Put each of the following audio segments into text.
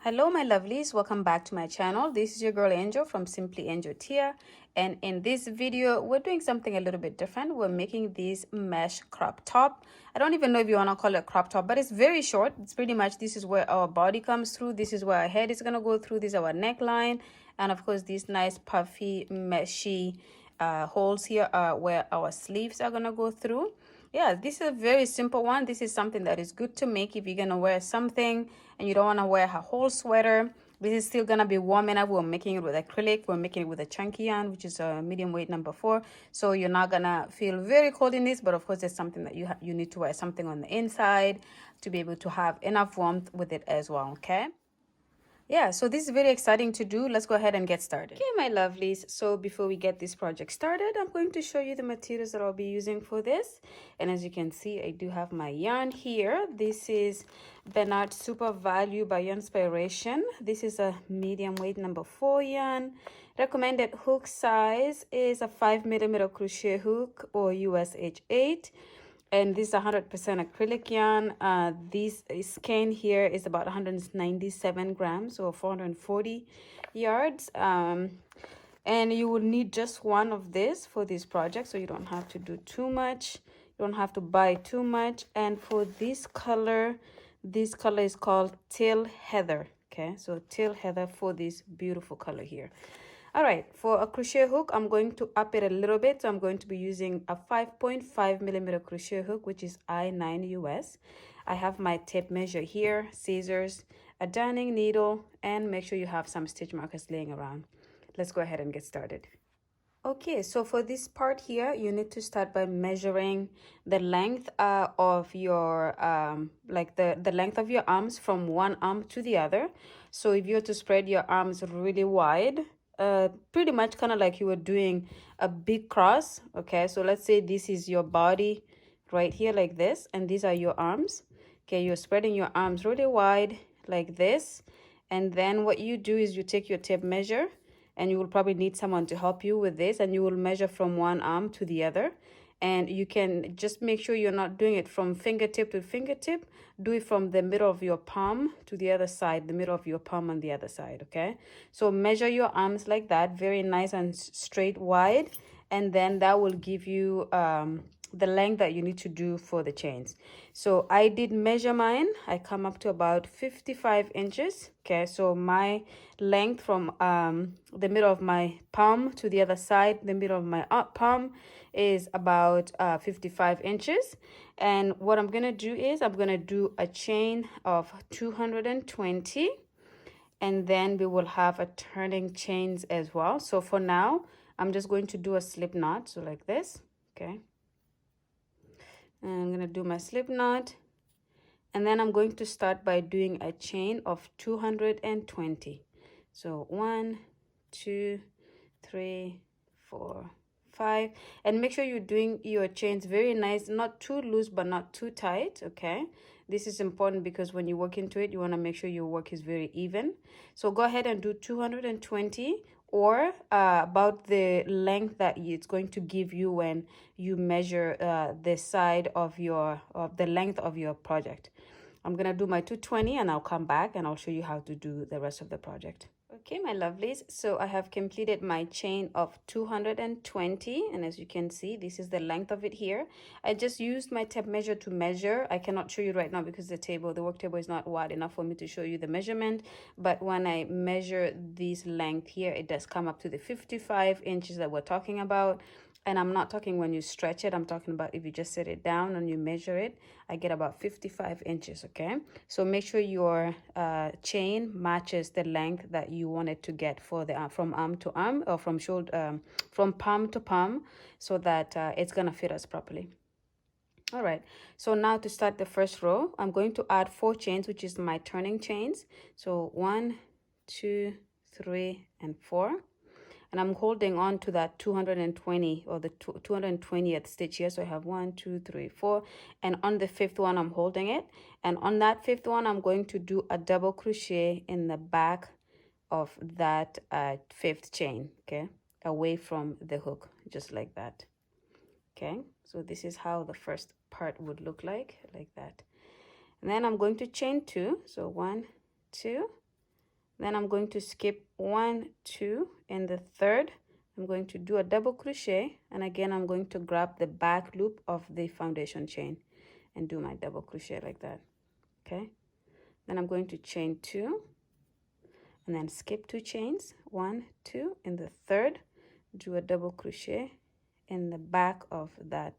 Hello my lovelies, welcome back to my channel. This is your girl Angel from Simply Angel Tia, and in this video we're doing something a little bit different. We're making this mesh crop top. I don't even know if you want to call it crop top, but it's very short. It's pretty much, this is where our body comes through, this is where our head is going to go through, this is our neckline, and of course these nice puffy meshy holes here are where our sleeves are going to go through. Yeah, this is a very simple one. This is something that is good to make if you're gonna wear something and you don't want to wear a whole sweater. This is still gonna be warm enough. We're making it with acrylic, we're making it with a chunky yarn, which is a medium weight number 4, so you're not gonna feel very cold in this, but of course there's something that you need to wear something on the inside to be able to have enough warmth with it as well. Okay, yeah, so this is very exciting to do. Let's go ahead and get started. Okay, my lovelies, so before we get this project started, I'm going to show you the materials that I'll be using for this. And as you can see, I do have my yarn here. This is Bernard Super Value by Yarnspiration. This is a medium weight number 4 yarn. Recommended hook size is a 5mm crochet hook or US H8. And this is 100% acrylic yarn. This skein here is about 197 grams or 440 yards. And you will need just one of this for this project, so you don't have to do too much. You don't have to buy too much. And for this color is called Teal Heather. Okay, so Teal Heather for this beautiful color here. All right, for a crochet hook, I'm going to up it a little bit. So I'm going to be using a 5.5mm crochet hook, which is I9 US. I have my tape measure here, scissors, a darning needle, and make sure you have some stitch markers laying around. Let's go ahead and get started. Okay, so for this part here, you need to start by measuring the length of your, like the length of your arms from one arm to the other. So if you're to spread your arms really wide, pretty much kind of like you were doing a big cross. Okay, so let's say this is your body right here like this, and these are your arms. Okay, you're spreading your arms really wide like this, and then what you do is you take your tape measure, and you will probably need someone to help you with this, and you will measure from one arm to the other. And you can just make sure you're not doing it from fingertip to fingertip. Do it from the middle of your palm to the other side, the middle of your palm on the other side. Okay, so measure your arms like that, very nice and straight wide, and then that will give you the length that you need to do for the chains. So I did measure mine. I come up to about 55 inches. Okay, so my length from the middle of my palm to the other side, the middle of my palm, is about 55 inches. And what I'm gonna do is I'm gonna do a chain of 220, and then we will have a turning chains as well. So for now, I'm just going to do a slip knot, so like this. Okay, and I'm gonna do my slip knot, and then I'm going to start by doing a chain of 220. So 1, 2, 3, 4, 5, and make sure you're doing your chains very nice, not too loose but not too tight. Okay, this is important because when you work into it, you want to make sure your work is very even. So go ahead and do 220, or about the length that it's going to give you when you measure the side of the length of your project. I'm gonna do my 220, and I'll come back and I'll show you how to do the rest of the project. Okay, my lovelies, so I have completed my chain of 220, and as you can see, this is the length of it here. I just used my tape measure to measure. I cannot show you right now because the work table is not wide enough for me to show you the measurement, but when I measure this length here, it does come up to the 55 inches that we're talking about. And I'm not talking when you stretch it, I'm talking about if you just set it down and you measure it, I get about 55 inches, okay? So make sure your chain matches the length that you want it to get for the from arm to arm, or from shoulder, from palm to palm, so that it's gonna fit us properly. All right, so now to start the first row, I'm going to add 4 chains, which is my turning chains. So 1, 2, 3, and 4. And I'm holding on to that 220, or the 220th stitch here. So I have 1, 2, 3, 4, and on the 5th one I'm holding it, and on that 5th one I'm going to do a double crochet in the back of that 5th chain, okay, away from the hook, just like that. Okay, so this is how the first part would look like that. And then I'm going to chain 2, so 1, 2, Then I'm going to skip 1, 2 in the third. I'm going to do a double crochet, and again I'm going to grab the back loop of the foundation chain and do my double crochet like that. Okay, then I'm going to chain 2 and then skip 2 chains, 1, 2 in the third, do a double crochet in the back of that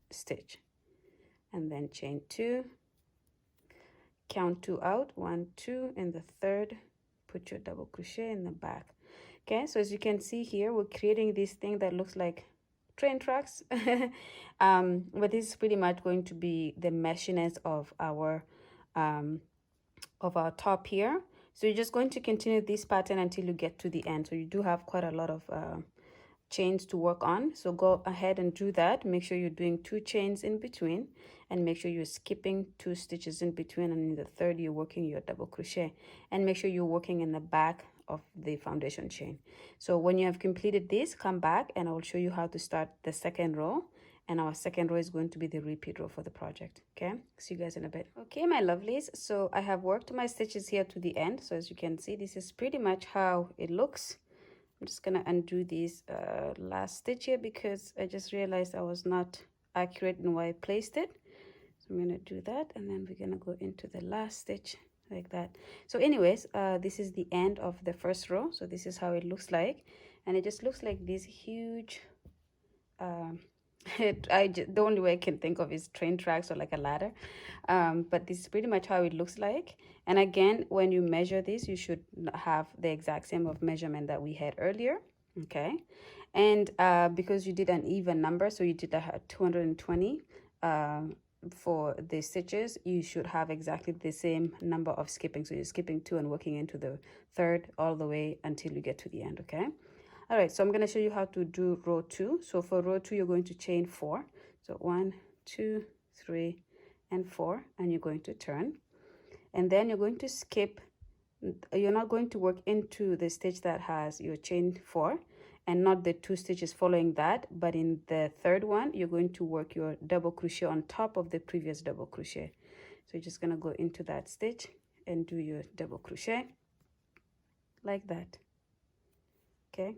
stitch, and then chain 2, count 2 out, 1, 2 in the third, put your double crochet in the back. Okay, so as you can see here, we're creating this thing that looks like train tracks. But this is pretty much going to be the meshiness of our top here. So you're just going to continue this pattern until you get to the end. So you do have quite a lot of chains to work on, so go ahead and do that. Make sure you're doing 2 chains in between, and make sure you're skipping 2 stitches in between, and in the third you're working your double crochet, and make sure you're working in the back of the foundation chain. So when you have completed this, come back and I will show you how to start the second row, and our second row is going to be the repeat row for the project. Okay, see you guys in a bit. Okay, my lovelies, so I have worked my stitches here to the end. So as you can see, this is pretty much how it looks. I'm just gonna undo this last stitch here because I just realized I was not accurate in where I placed it. So I'm gonna do that, and then we're gonna go into the last stitch like that. So anyways, this is the end of the first row. So this is how it looks like, and it just looks like this huge the only way I can think of is train tracks or like a ladder, but this is pretty much how it looks like. And again, when you measure this, you should have the exact same of measurement that we had earlier. Okay, and because you did an even number, so you did 220 for the stitches, you should have exactly the same number of skipping. So you're skipping 2 and working into the third all the way until you get to the end. Okay. All right, so I'm going to show you how to do row 2. So for row 2, you're going to chain 4. So 1, 2, 3, and 4, and you're going to turn. And then you're going to skip. You're not going to work into the stitch that has your chain 4 and not the 2 stitches following that, but in the third one, you're going to work your double crochet on top of the previous double crochet. So you're just going to go into that stitch and do your double crochet like that. Okay.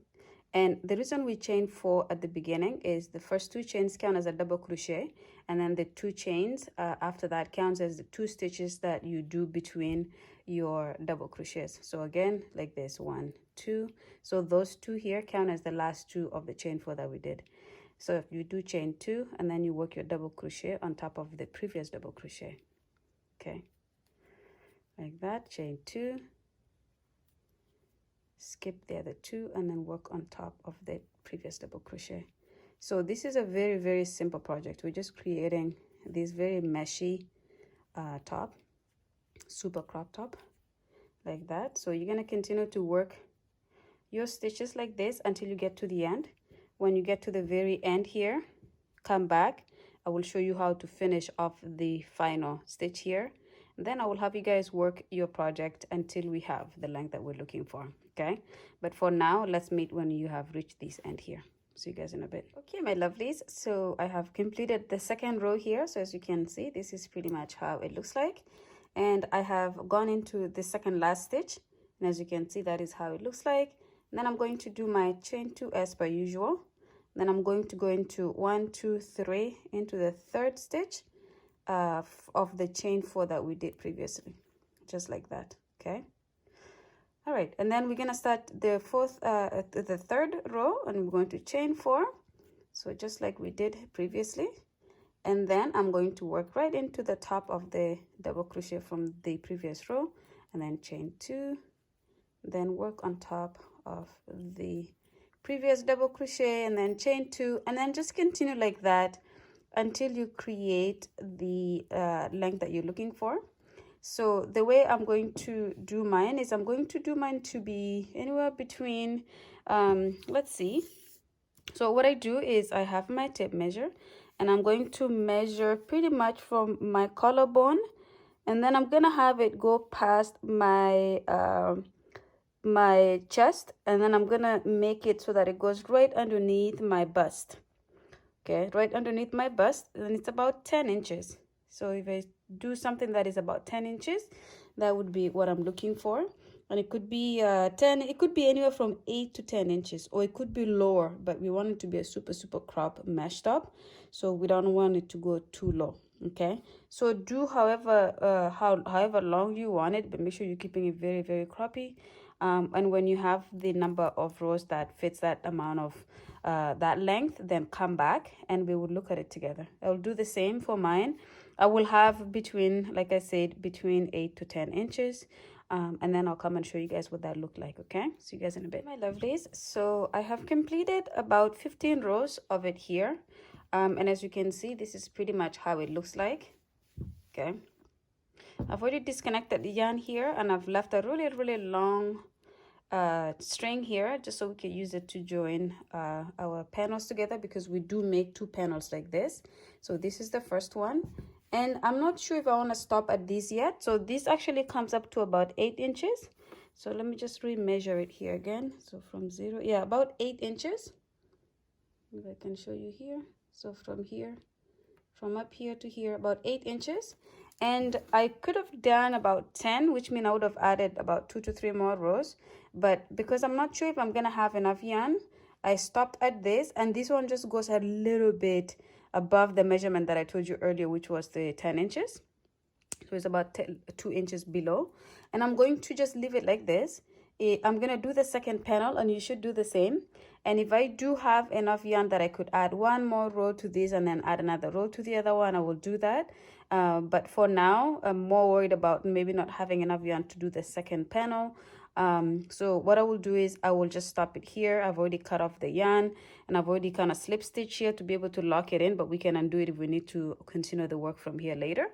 And the reason we chain 4 at the beginning is the first 2 chains count as a double crochet, and then the 2 chains after that counts as the 2 stitches that you do between your double crochets. So again, like this, 1, 2. So those 2 here count as the last 2 of the chain 4 that we did. So if you do chain 2 and then you work your double crochet on top of the previous double crochet. Okay, like that, chain 2. Skip the other 2 and then work on top of the previous double crochet. So this is a very, very simple project. We're just creating this very meshy top, super crop top like that. So you're going to continue to work your stitches like this until you get to the end. When you get to the very end here, come back. I will show you how to finish off the final stitch here. And then I will have you guys work your project until we have the length that we're looking for. Okay, but for now, let's meet when you have reached this end here. See you guys in a bit. Okay, my lovelies, so I have completed the second row here. So as you can see, this is pretty much how it looks like, and I have gone into the second last stitch, and as you can see, that is how it looks like. And then I'm going to do my chain 2 as per usual. Then I'm going to go into 1, 2, 3 into the third stitch of the chain 4 that we did previously, just like that. Okay. All right, and then we're gonna start the the third row, and we're going to chain 4, so just like we did previously. And then I'm going to work right into the top of the double crochet from the previous row, and then chain 2, then work on top of the previous double crochet, and then chain 2, and then just continue like that until you create the length that you're looking for. So the way I'm going to do mine is I'm going to do mine to be anywhere between, let's see. So what I do is I have my tape measure, and I'm going to measure pretty much from my collarbone, and then I'm gonna have it go past my my chest, and then I'm gonna make it so that it goes right underneath my bust. Okay, right underneath my bust, and it's about 10 inches. So if I do something that is about 10 inches, that would be what I'm looking for. and it could be 10, it could be anywhere from 8 to 10 inches, or it could be lower, but we want it to be a super crop mesh top, so we don't want it to go too low. Okay, so do however long you want it, but make sure you're keeping it very croppy. And when you have the number of rows that fits that amount of that length, then come back and we will look at it together. I'll do the same for mine. I will have between, like I said, between 8 to 10 inches. And then I'll come and show you guys what that looked like. Okay, see you guys in a bit, my lovelies. So I have completed about 15 rows of it here. And as you can see, this is pretty much how it looks like. Okay, I've already disconnected the yarn here, and I've left a really long string here just so we can use it to join our panels together, because we do make 2 panels like this. So this is the first one, and I'm not sure if I want to stop at this yet. So this actually comes up to about 8 inches. So let me just re-measure it here again. So from 0, yeah, about 8 inches. If I can show you here. So from here, from up here to here, about 8 inches. And I could have done about 10, which means I would have added about 2 to 3 more rows. But because I'm not sure if I'm going to have enough yarn, I stopped at this. And this one just goes a little bit above the measurement that I told you earlier, which was the 10 inches. So it's about 2 inches below. And I'm going to just leave it like this. I'm going to do the second panel, and you should do the same. And if I do have enough yarn that I could add 1 more row to this and then add another row to the other one, I will do that. But for now, I'm more worried about maybe not having enough yarn to do the second panel. So what I will do is I will just stop it here. I've already cut off the yarn, and I've already kind of slip stitch here to be able to lock it in, but we can undo it if we need to continue the work from here later.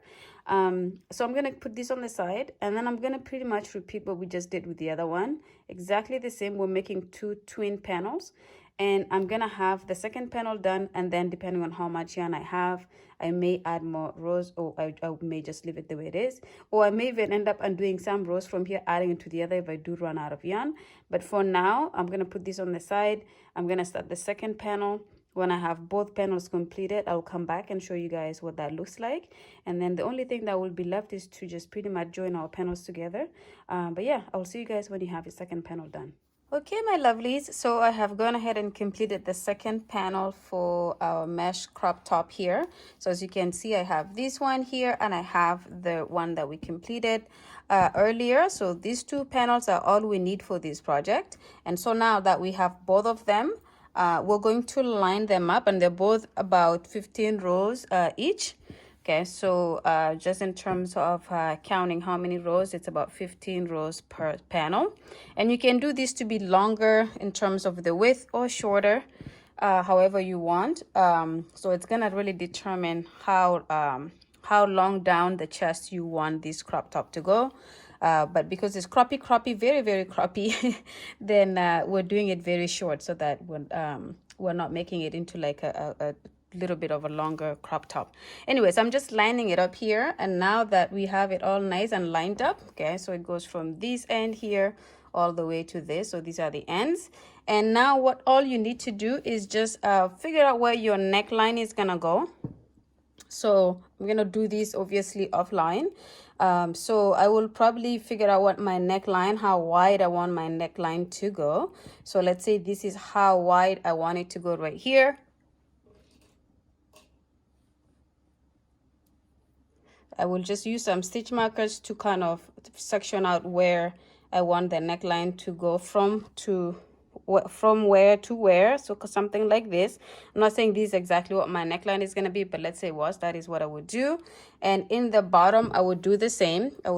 So I'm going to put this on the side, and then I'm going to pretty much repeat what we just did with the other one. Exactly the same. We're making 2 twin panels, and I'm going to have the second panel done, and then depending on how much yarn I have, I may add more rows, or I may just leave it the way it is, or I may even end up undoing some rows from here, adding into the other if I do run out of yarn. But for now, I'm going to put this on the side. I'm going to start the second panel. When I have both panels completed, I'll come back and show you guys what that looks like. And then the only thing that will be left is to just pretty much join our panels together. But yeah, I'll see you guys when you have the second panel done. Okay, my lovelies, so I have gone ahead and completed the second panel for our mesh crop top here. So as you can see, I have this one here, and I have the one that we completed earlier. So these 2 panels are all we need for this project. And so now that we have both of them, we're going to line them up, and they're both about 15 rows each. Okay, so just in terms of counting how many rows, it's about 15 rows per panel. And you can do this to be longer in terms of the width, or shorter, however you want. So it's gonna really determine how long down the chest you want this crop top to go. But because it's croppy, very croppy, then we're doing it very short, so that we're not making it into like a little bit of a longer crop top. Anyways, I'm just lining it up here, and now that we have it all nice and lined up, okay, so it goes from this end here all the way to this. So these are the ends. And now what all you need to do is just figure out where your neckline is gonna go. So I'm gonna do this obviously offline. So I will probably figure out what my neckline, how wide I want my neckline to go. So let's say this is how wide I want it to go right here. I will just use some stitch markers to kind of section out where I want the neckline to go from where to where. So something like this. I'm not saying this is exactly what my neckline is going to be, but let's say that is what I would do. And in the bottom, I would do the same. I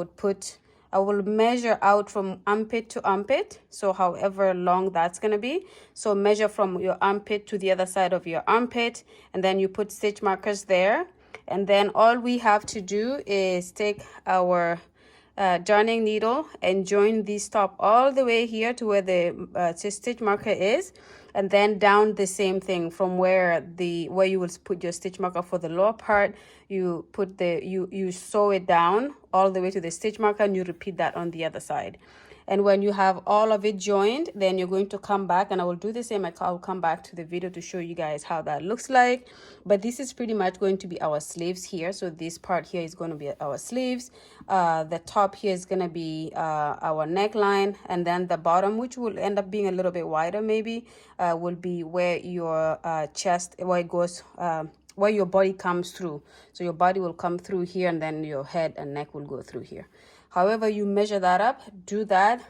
will measure out from armpit to armpit, so however long that's going to be. So measure from your armpit to the other side of your armpit, and then you put stitch markers there. And then all we have to do is take our darning needle and join this top all the way here to where the stitch marker is, and then down the same thing from where you will put your stitch marker for the lower part. You put you sew it down all the way to the stitch marker, and you repeat that on the other side. And when you have all of it joined, then you're going to come back, and I will do the same. I'll come back to the video to show you guys how that looks like. But this is pretty much going to be our sleeves here. So this part here is going to be our sleeves. The top here is going to be our neckline, and then the bottom, which will end up being a little bit wider maybe, will be where your chest, where it goes, where your body comes through. So your body will come through here, and then your head and neck will go through here. However you measure that up, do that,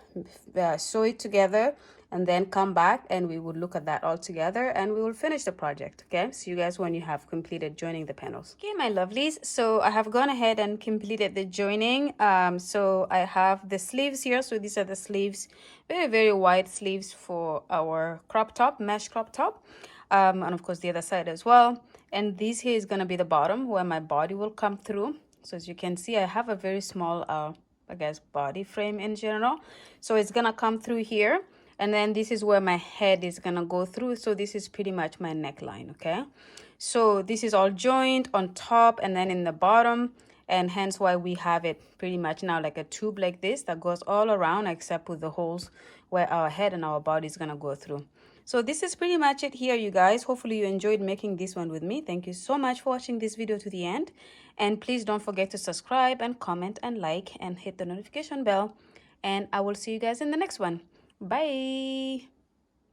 sew it together, and then come back and we will look at that all together and we will finish the project. Okay, see you guys when you have completed joining the panels. Okay, my lovelies, so I have gone ahead and completed the joining. So I have the sleeves here. So these are the sleeves, very, very wide sleeves for our crop top, mesh crop top. And of course the other side as well. And this here is going to be the bottom where my body will come through. So as you can see, I have a very small I guess body frame in general, so it's gonna come through here, and then this is where my head is gonna go through. So this is pretty much my neckline. Okay, so this is all joined on top and then in the bottom, and hence why we have it pretty much now like a tube like this that goes all around, except with the holes where our head and our body is gonna go through. So this is pretty much it here, you guys. Hopefully you enjoyed making this one with me. Thank you so much for watching this video to the end. And please don't forget to subscribe and comment and like and hit the notification bell. And I will see you guys in the next one. Bye.